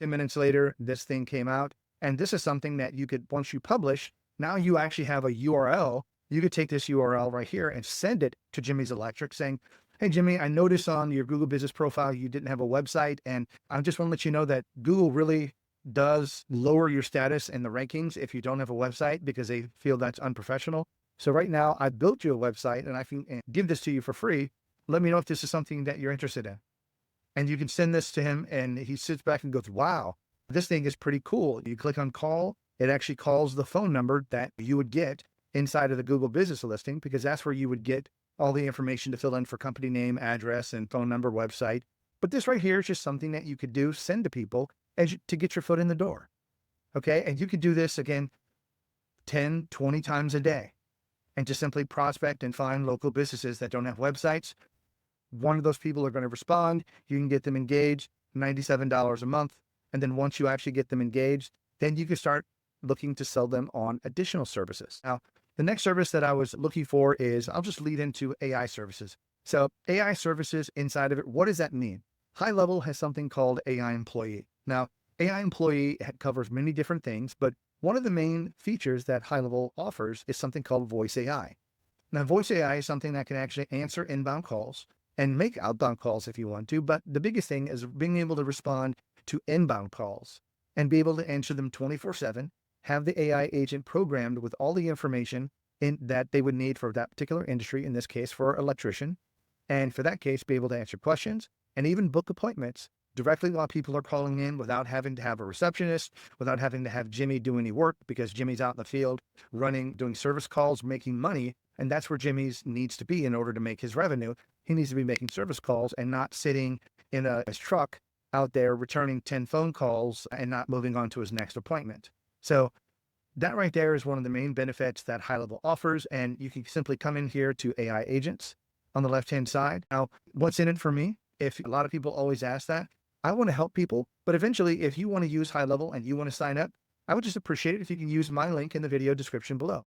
10 minutes later, this thing came out. And this is something that you could, once you publish, now you actually have a URL. You could take this URL right here and send it to Jimmy's Electric saying, hey, Jimmy, I noticed on your Google business profile, you didn't have a website. And I just want to let you know that Google really does lower your status in the rankings if you don't have a website because they feel that's unprofessional. So right now I built you a website and I can give this to you for free. Let me know if this is something that you're interested in. And you can send this to him and he sits back and goes, wow, this thing is pretty cool. You click on call. It actually calls the phone number that you would get inside of the Google business listing, because that's where you would get all the information to fill in for company name, address, and phone number, website. But this right here is just something that you could do, send to people to get your foot in the door. Okay. And you could do this again, 10, 20 times a day, and just simply prospect and find local businesses that don't have websites. One of those people are going to respond. You can get them engaged, $97 a month. And then once you actually get them engaged, then you can start looking to sell them on additional services. Now, the next service that I was looking for is, I'll just lead into AI services. So AI services inside of it, what does that mean? High Level has something called AI Employee. Now, AI Employee covers many different things, but one of the main features that High Level offers is something called Voice AI. Now, Voice AI is something that can actually answer inbound calls and make outbound calls if you want to, but the biggest thing is being able to respond to inbound calls and be able to answer them 24/7, have the AI agent programmed with all the information that they would need for that particular industry, in this case for electrician, and for that case, be able to answer questions and even book appointments directly while people are calling in without having to have a receptionist, without having to have Jimmy do any work, because Jimmy's out in the field doing service calls, making money. And that's where Jimmy's needs to be in order to make his revenue. He needs to be making service calls and not sitting in his truck out there returning 10 phone calls and not moving on to his next appointment. So that right there is one of the main benefits that High Level offers. And you can simply come in here to AI agents on the left-hand side. Now, what's in it for me? If a lot of people always ask that, I want to help people, but eventually if you want to use High Level and you want to sign up, I would just appreciate it if you can use my link in the video description below.